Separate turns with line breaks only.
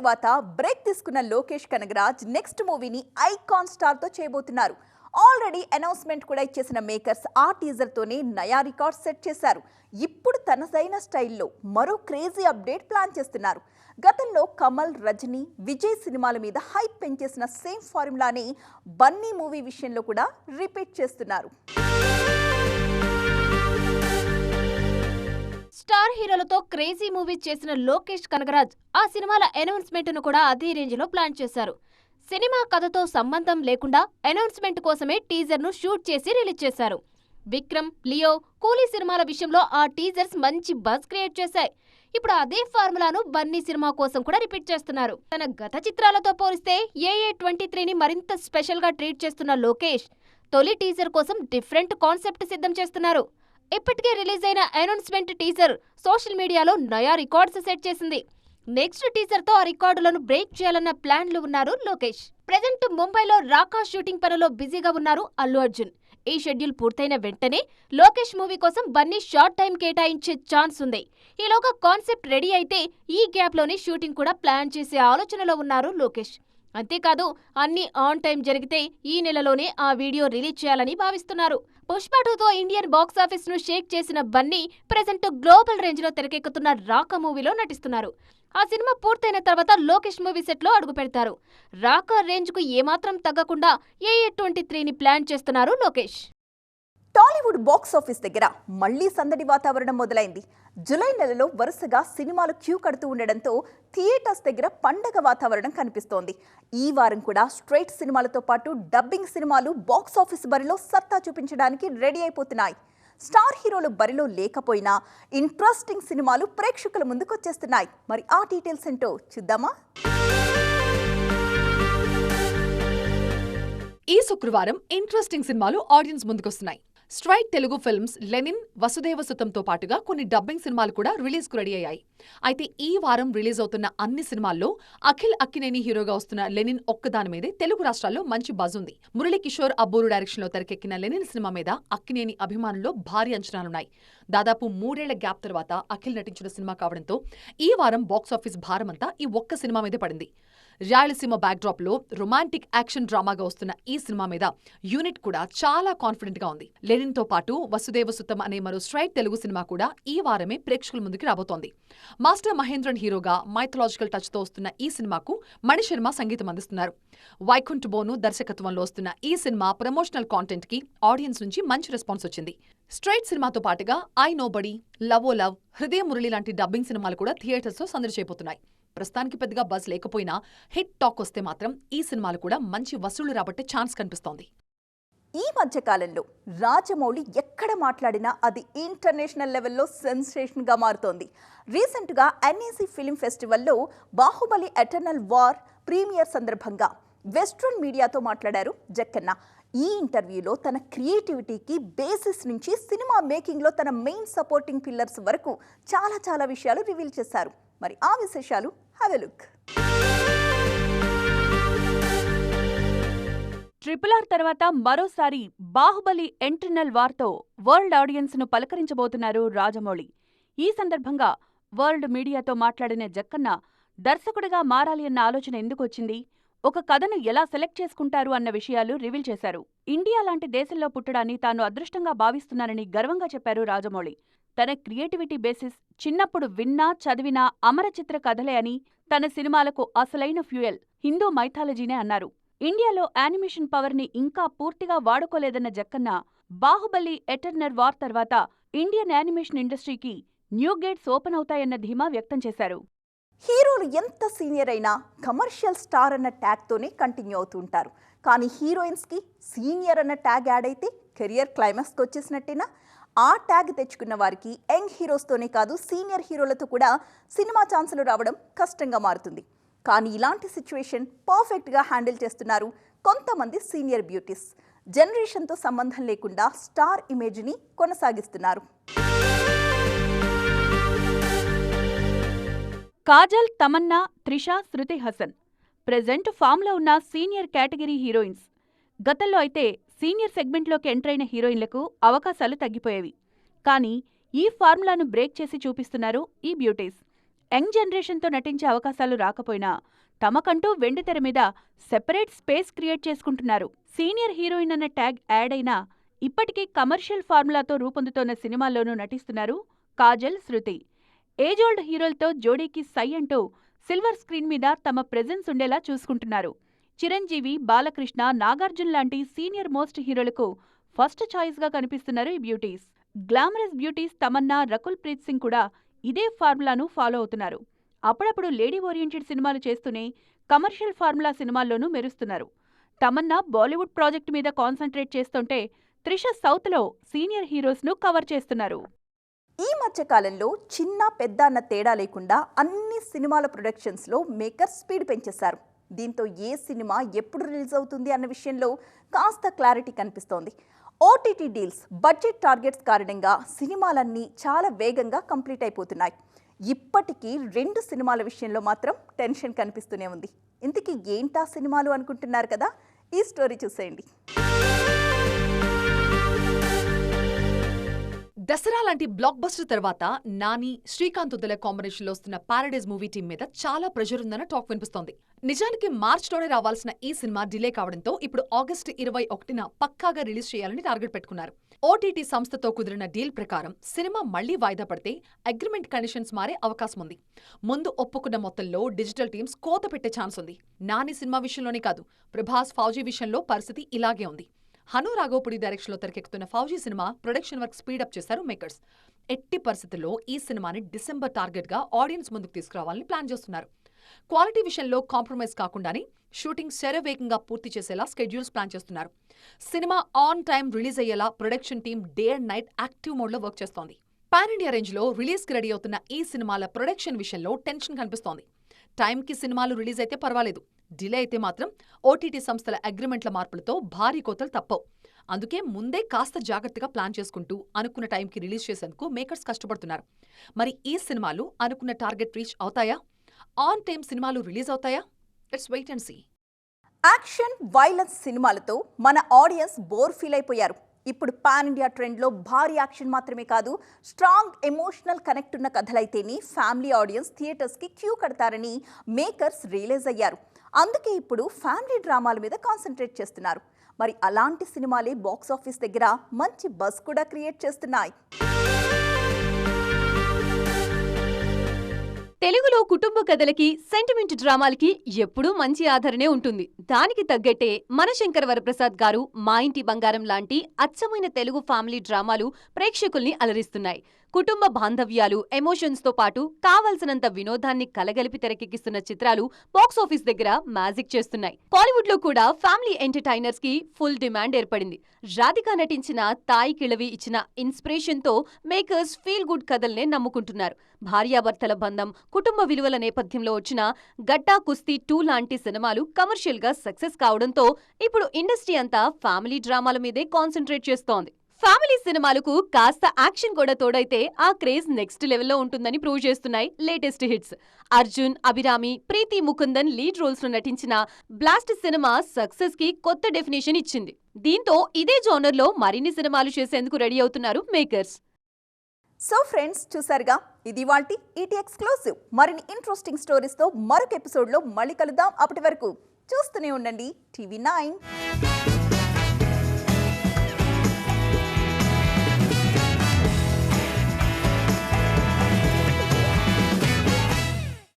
తరువాత బ్రేక్ తీసుకున్న లోకేష్ కనగరాజ్ నెక్స్ట్ మూవీని ఐకాన్ స్టార్ తో చేయబోతున్నారు. ఆల్రెడీ అనౌన్స్మెంట్ కూడా ఇచ్చేసిన మేకర్స్ ఆ టీజర్ తోనే నయా రికార్డ్ సెట్ చేశారు. ఇప్పుడు తనదైన స్టైల్లో మరో క్రేజీ అప్డేట్ ప్లాన్ చేస్తున్నారు. గతంలో కమల్, రజనీ, విజయ్ సినిమాల మీద హైప్ పెంచేసిన సేమ్ ఫార్ములాని బన్నీ మూవీ విషయంలో కూడా రిపీట్ చేస్తున్నారు.
స్టార్ హీరోలతో క్రేజీ మూవీ చేసిన లోకేష్ కనగరాజ్ ఆ సినిమాల అనౌన్స్మెంట్ ను కూడా అదే రేంజ్ లో ప్లాన్ చేశారు. సినిమా కథతో సంబంధం లేకుండా అనౌన్స్మెంట్ కోసమే టీజర్ ను షూట్ చేసి రిలీజ్ చేశారు. విక్రమ్, లియో, కూలీ సినిమాల విషయంలో ఆ టీజర్స్ మంచి బజ్ క్రియేట్ చేశాయి. ఇప్పుడు అదే ఫార్ములాను బన్నీ సినిమా కోసం కూడా రిపీట్ చేస్తున్నారు. తన గత చిత్రాలతో పోలిస్తే AA23ని మరింత స్పెషల్ గా ట్రీట్ చేస్తున్న లోకేష్ తొలి టీజర్ కోసం డిఫరెంట్ కాన్సెప్ట్ సిద్ధం చేస్తున్నారు. ఇప్పటికే రిలీజ్ అయిన అనౌన్స్మెంట్ టీజర్ సోషల్ మీడియాలో నయా రికార్డ్స్ సెట్ చేసింది. నెక్స్ట్ టీజర్ తో ఆ రికార్డులను బ్రేక్ చేయాలన్న ప్లాన్లు ఉన్నారు లోకేష్. ప్రెజెంట్ ముంబైలో రాకా షూటింగ్ పనిలో బిజీగా ఉన్నారు అల్లు అర్జున్. ఈ షెడ్యూల్ పూర్తయిన వెంటనే లోకేష్ మూవీ కోసం బన్నీ షార్ట్ టైం కేటాయించే ఛాన్స్ ఉంది. ఈలోగా కాన్సెప్ట్ రెడీ అయితే ఈ గ్యాప్ లోనే షూటింగ్ కూడా ప్లాన్ చేసే ఆలోచనలో ఉన్నారు లోకేష్. అంతేకాదు, అన్ని ఆన్ టైం జరిగితే ఈ నెలలోనే ఆ వీడియో రిలీజ్ చేయాలని భావిస్తున్నారు. పుష్ప 2తో ఇండియన్ బాక్సాఫీస్ ను షేక్ చేసిన బన్నీ ప్రెజెంట్ గ్లోబల్ రేంజ్ లో తెరకెక్కుతున్న రాకా మూవీలో నటిస్తున్నారు. ఆ సినిమా పూర్తయిన తర్వాత లోకేష్ మూవీ సెట్ లో అడుగు పెడతారు. రాకా రేంజ్ కు ఏమాత్రం తగ్గకుండా AA23ని ప్లాన్ చేస్తున్నారు లోకేష్.
టాలీవుడ్ బాక్స్ ఆఫీస్ దగ్గర మళ్లీ సందడి వాతావరణం మొదలైంది. జూలై నెలలో వరుసగా సినిమాలు క్యూ కడుతూ ఉండడంతో థియేటర్స్ దగ్గర పండగ వాతావరణం కనిపిస్తోంది. ఈ వారం కూడా స్ట్రైట్ సినిమాలతో పాటు డబ్బింగ్ సినిమాలు బాక్స్ ఆఫీస్ బరిలో సత్తా చూపించడానికి రెడీ అయిపోతున్నాయి. స్టార్ హీరోలు బరిలో లేకపోయినా ఇంట్రెస్టింగ్ సినిమాలు ప్రేక్షకుల ముందుకొచ్చేస్తున్నాయి. మరి ఆ డీటెయిల్స్ ఏంటో చూద్దామా?
ఈ శుక్రవారం ఇంట్రెస్టింగ్ సినిమాలు ఆడియన్స్ ముందుకొస్తున్నాయి. Straight Telugu films Lenin, Vasudeva సుతంతో పాటుగా కొన్ని డబ్బింగ్ సినిమాలు కూడా రిలీజ్ కు రెడీ అయ్యాయి. అయితే ఈ వారం రిలీజ్ అవుతున్న అన్ని సినిమాల్లో అఖిల్ అక్కినేని హీరోగా వస్తున్న లెనిన్ ఒక్కదాని మీదే తెలుగు రాష్ట్రాల్లో మంచి బజ్ ఉంది. మురళీ కిషోర్ అబ్బూరు డైరెక్షన్ లో తెరకెక్కిన లెనిన్ సినిమా మీద అక్కినేని అభిమానుల్లో భారీ అంచనాలున్నాయి. దాదాపు 3 ఏళ్ల గ్యాప్ తర్వాత అఖిల్ నటించిన సినిమా కావడంతో ఈ వారం బాక్సాఫీస్ భారమంతా ఈ ఒక్క సినిమా మీదే పడింది. రాయలసీమ బ్యాక్డ్రాప్ లో రొమాంటిక్ యాక్షన్ డ్రామాగా వస్తున్న ఈ సినిమా మీద యూనిట్ కూడా చాలా కాన్ఫిడెంట్ గా ఉంది. లెనిన్ తో పాటు వసుదేవ సుతం అనే మరో స్ట్రైట్ తెలుగు సినిమా కూడా ఈ వారమే ప్రేక్షకుల ముందుకు రాబోతోంది. మాస్టర్ మహేంద్రన్ హీరోగా మైథలాజికల్ టచ్ తో వస్తున్న ఈ సినిమాకు మణిశర్మ సంగీతం అందిస్తున్నారు. వైకుంఠ్ బోను దర్శకత్వంలో వస్తున్న ఈ సినిమా ప్రమోషనల్ కాంటెంట్ కి ఆడియన్స్ నుంచి మంచి రెస్పాన్స్ వచ్చింది. స్ట్రైట్ సినిమాతో పాటుగా I nobody, love o love, Hrudaya Murali లాంటి డబ్బింగ్ సినిమాలు కూడా థియేటర్స్ లో సందడి చేయబోతున్నాయి. ప్రస్తుతానికి పెద్దగా బజ్ లేకపోయినా హిట్ టాక్ వస్తే మాత్రం ఈ సినిమాలు కూడా మంచి వసూళ్లు రాబట్టే ఛాన్స్ కనిపిస్తోంది.
ఈ మధ్య కాలంలో రాజమౌళి ఎక్కడ మాట్లాడినా అది ఇంటర్నేషనల్ లెవెల్లో సెన్సేషన్ గా మారుతోంది. రీసెంట్ గా NAC ఫిల్మ్ ఫెస్టివల్లో బాహుబలి ఎటర్నల్ వార్ ప్రీమియర్ సందర్భంగా వెస్ట్రన్ మీడియాతో మాట్లాడారు జక్కన్న. ఈ ఇంటర్వ్యూలో తన క్రియేటివిటీకి బేసిస్ నుంచి సినిమా మేకింగ్ లో తన మెయిన్ సపోర్టింగ్ పిల్లర్స్ వరకు చాలా విషయాలు రివీల్ చేశారు. మరి ఆ విశేషాలు హ్యావ్ ఎ లుక్.
RRR తర్వాత మరోసారి బాహుబలి ఎంట్రినల్ వార్తో వరల్డ్ ఆడియన్స్ ను పలకరించబోతున్నారు రాజమౌళి. ఈ సందర్భంగా వరల్డ్ మీడియాతో మాట్లాడిన జక్కన్న దర్శకుడిగా మారాలి అన్న ఆలోచన ఎందుకొచ్చింది, ఒక కథను ఎలా సెలెక్ట్ చేసుకుంటారు అన్న విషయాలు రివీల్ చేశారు. ఇండియా లాంటి దేశంలో పుట్టడాన్ని తాను అదృష్టంగా భావిస్తున్నానని గర్వంగా చెప్పారు రాజమౌళి. తన క్రియేటివిటీ బేసిస్ చిన్నప్పుడు విన్నా చదివినా అమరచిత్ర కథలే అని, తన సినిమాలకు అసలైన ఫ్యూయల్ హిందూ మైథాలజీనే అన్నారు. ఇండియాలో యానిమేషన్ పవర్ ని ఇంకా పూర్తిగా వాడుకోలేదన్న జక్కన్న బాహుబలి ఎటర్నల్ వార్ తర్వాత ఇండియన్ యానిమేషన్ ఇండస్ట్రీకి న్యూ గేట్స్ ఓపెన్ అవుతాయన్న ధీమా వ్యక్తం చేశారు.
హీరోలు ఎంత సీనియర్ అయినా కమర్షియల్ స్టార్ అన్న ట్యాగ్తోనే కంటిన్యూ అవుతూ ఉంటారు. కానీ హీరోయిన్స్కి సీనియర్ అన్న ట్యాగ్ యాడ్ అయితే కెరియర్ క్లైమాక్స్కి వచ్చేసినట్టేనా? ఆ ట్యాగ్ తెచ్చుకున్న వారికి యంగ్ హీరోస్తోనే కాదు సీనియర్ హీరోలతో కూడా సినిమా ఛాన్సులు రావడం కష్టంగా మారుతుంది. కానీ ఇలాంటి సిచ్యువేషన్ పర్ఫెక్ట్గా హ్యాండిల్ చేస్తున్నారు కొంతమంది సీనియర్ బ్యూటీస్. జనరేషన్తో సంబంధం లేకుండా స్టార్ ఇమేజ్ని కొనసాగిస్తున్నారు.
కాజల్, తమన్నా, త్రిష, శృతి హాసన్ ప్రెజెంట్ ఫామ్లో ఉన్న సీనియర్ కేటగిరీ హీరోయిన్స్. గతంలో అయితే సీనియర్ సెగ్మెంట్లోకి ఎంటరైన హీరోయిన్లకు అవకాశాలు తగ్గిపోయేవి. కానీ ఈ ఫార్ములాను బ్రేక్ చేసి చూపిస్తున్నారు ఈ బ్యూటీస్. యంగ్ జనరేషన్తో నటించే అవకాశాలు రాకపోయినా తమకంటూ వెండితెర మీద సెపరేట్ స్పేస్ క్రియేట్ చేసుకుంటున్నారు. సీనియర్ హీరోయిన్ అన్న ట్యాగ్ యాడ్ అయినా ఇప్పటికీ కమర్షియల్ ఫార్ములాతో రూపొందుతోన్న సినిమాల్లోనూ నటిస్తున్నారు కాజల్, శృతి. ఏజ్ ఓల్డ్ హీరోలతో జోడీకి సై అంటూ సిల్వర్ స్క్రీన్ మీద తమ ప్రెజెన్స్ ఉండేలా చూసుకుంటున్నారు. చిరంజీవి, బాలకృష్ణ, నాగార్జున లాంటి సీనియర్ మోస్ట్ హీరోలకు ఫస్ట్ ఛాయిస్గా కనిపిస్తున్నారు ఈ beauties. Glamorous beauties Tamannaah, Rakul Preet Singh కూడా ఇదే ఫార్ములాను ఫాలో అవుతున్నారు. అప్పుడప్పుడు లేడీ ఓరియంటెడ్ సినిమాలు చేస్తూనే కమర్షియల్ ఫార్ములా సినిమాల్లోనూ మెరుస్తున్నారు. తమన్నా బాలీవుడ్ ప్రాజెక్టు మీద కాన్సంట్రేట్ చేస్తుంటే త్రిష సౌత్లో సీనియర్ హీరోస్ను కవర్ చేస్తున్నారు.
ఈ మధ్యకాలంలో చిన్న పెద్ద అన్న తేడా లేకుండా అన్ని సినిమాల ప్రొడక్షన్స్లో మేకర్స్ స్పీడ్ పెంచేశారు. దీంతో ఏ సినిమా ఎప్పుడు రిలీజ్ అవుతుంది అన్న విషయంలో కాస్త క్లారిటీ కనిపిస్తోంది. ఓటీటీ డీల్స్, బడ్జెట్ టార్గెట్స్ కారణంగా సినిమాలన్నీ చాలా వేగంగా కంప్లీట్ అయిపోతున్నాయి. ఇప్పటికీ 2 సినిమాల విషయంలో మాత్రం టెన్షన్ కనిపిస్తూనే ఉంది. ఇంతకీ ఏంటా సినిమాలు అనుకుంటున్నారు కదా? ఈ స్టోరీ చూసేయండి.
దసరా లాంటి బ్లాక్ బస్టర్ తర్వాత నాని, శ్రీకాంత్ ఉదల కాంబినేషన్లో వస్తున్న పారడైజ్ మూవీ టీం మీద చాలా ప్రెషర్ ఉందన్న టాక్ వినిపిస్తోంది. నిజానికి మార్చ్లోనే రావాల్సిన ఈ సినిమా డిలే కావడంతో ఇప్పుడు ఆగస్టు 21న పక్కాగా రిలీజ్ చేయాలని టార్గెట్ పెట్టుకున్నారు. ఓటీటీ సంస్థతో కుదిరిన డీల్ ప్రకారం సినిమా మళ్లీ వాయిదా పడితే అగ్రిమెంట్ కండిషన్స్ మారే అవకాశం ఉంది. ముందు ఒప్పుకున్న మొత్తంలో డిజిటల్ టీమ్స్ కోత పెట్టే ఛాన్స్ ఉంది. నాని సినిమా విషయంలోనే కాదు, ప్రభాస్, ఫౌజీ విషయంలో పరిస్థితి ఇలాగే ఉంది. హను రాఘోపుడి డైరెక్షన్లో తెరకెక్కుతున్న Fauji cinema production work speed up చేశారు మేకర్స్. ఎట్టి పరిస్థితుల్లో ఈ సినిమాని డిసెంబర్ టార్గెట్గా ఆడియన్స్ ముందుకు తీసుకురావాలని ప్లాన్ చేస్తున్నారు. క్వాలిటీ విషయంలో కాంప్రమైజ్ కాకుండానే షూటింగ్ శరవేగంగా పూర్తి చేసేలా స్కెడ్యూల్స్ ప్లాన్ చేస్తున్నారు. సినిమా ఆన్ టైం రిలీజ్ అయ్యేలా production team day and Knight Active మోడ్లో వర్క్ చేస్తోంది. పాన్ ఇండియా రేంజ్లో రిలీజ్కి రెడీ అవుతున్న ఈ సినిమాల ప్రొడక్షన్ విషయంలో టెన్షన్ కనిపిస్తోంది. టైంకి సినిమాలు రిలీజ్ అయితే పర్వాలేదు, డిలే అయితే మాత్రం ఓటీటీ సంస్థల అగ్రిమెంట్ల మార్పులతో భారీ కోతలు తప్పవు. అందుకే ముందే కాస్త జాగ్రత్తగా ప్లాన్ చేసుకుంటూ అనుకున్న టైంకి రిలీజ్ చేసేందుకు మేకర్స్ కష్టపడుతున్నారు. మరి ఈ సినిమాలు అనుకున్న టార్గెట్ రీచ్ అవుతాయా? ఆన్ టైం సినిమాలు రిలీజ్ అవుతాయా? Let's wait and see.
Action, violence సినిమాలతో మన ఆడియన్స్ బోర్ ఫీల్ అయిపోయారు. ఇప్పుడు పాన్ ఇండియా ట్రెండ్లో భారీ యాక్షన్ మాత్రమే కాదు, స్ట్రాంగ్ ఎమోషనల్ కనెక్ట్ ఉన్న కథలైతేనే ఫ్యామిలీ ఆడియన్స్ థియేటర్స్కి క్యూ కడతారని మేకర్స్ రియలైజ్ అయ్యారు. అందుకే ఇప్పుడు ఫ్యామిలీ డ్రామాల మీద కాన్సన్ట్రేట్ చేస్తున్నారు. మరి అలాంటి సినిమాలే బాక్సాఫీస్ దగ్గర మంచి బజ్ కూడా క్రియేట్ చేస్తున్నాయి.
తెలుగులో కుటుంబ కథలకి, సెంటిమెంట్ డ్రామాలకి ఎప్పుడూ మంచి ఆదరణే ఉంటుంది. దానికి తగ్గట్టే మన శంకర్ వరప్రసాద్ గారు మా ఇంటి బంగారం లాంటి అచ్చమైన తెలుగు ఫ్యామిలీ డ్రామాలు ప్రేక్షకుల్ని అలరిస్తున్నాయి. కుటుంబ బాంధవ్యాలు, ఎమోషన్స్తో పాటు కావలసినంత వినోదాన్ని కలగలిపి తెరకెక్కిస్తున్న చిత్రాలు బాక్సాఫీస్ దగ్గర మ్యాజిక్ చేస్తున్నాయి. బాలీవుడ్లో కూడా ఫ్యామిలీ ఎంటర్టైనర్స్ కి ఫుల్ డిమాండ్ ఏర్పడింది. రాధిక నటించిన తాయి కిళవి ఇచ్చిన ఇన్స్పిరేషన్తో మేకర్స్ ఫీల్ గుడ్ కథల్నే నమ్ముకుంటున్నారు. భార్యాభర్తల బంధం, కుటుంబ విలువల నేపథ్యంలో వచ్చిన గట్టా కుస్తీ 2 లాంటి సినిమాలు కమర్షియల్ గా సక్సెస్ కావడంతో ఇప్పుడు ఇండస్ట్రీ అంతా ఫ్యామిలీ డ్రామాల మీదే కాన్సన్ట్రేట్ చేస్తోంది. ఫ్యామిలీ సినిమాలకు కాస్త యాక్షన్ కూడా తోడైతే ఆ క్రేజ్ నెక్స్ట్ లెవెల్లో ఉంటుందని ప్రూవ్ చేస్తున్నాయి లేటెస్ట్ హిట్స్. అర్జున్, అభిరామి, ప్రీతి ముకుందన్ లీడ్ రోల్స్ లో నటించిన బ్లాస్ట్ సినిమా సక్సెస్ కి కొత్త డెఫినేషన్ ఇచ్చింది. దీంతో ఇదే జోనర్లో మరిన్ని సినిమాలు చేసేందుకు రెడీ అవుతున్నారు మేకర్స్.
సో ఫ్రెండ్స్, చూసారుగా, ఇది వాల్టి ఈటీ ఎక్స్క్లూసివ్. మరిన్ని ఇంట్రెస్టింగ్ స్టోరీస్తో మరొక ఎపిసోడ్లో మళ్ళీ కలుద్దాం. అప్పటి వరకు చూస్తూనే ఉండండి టీవీ 9.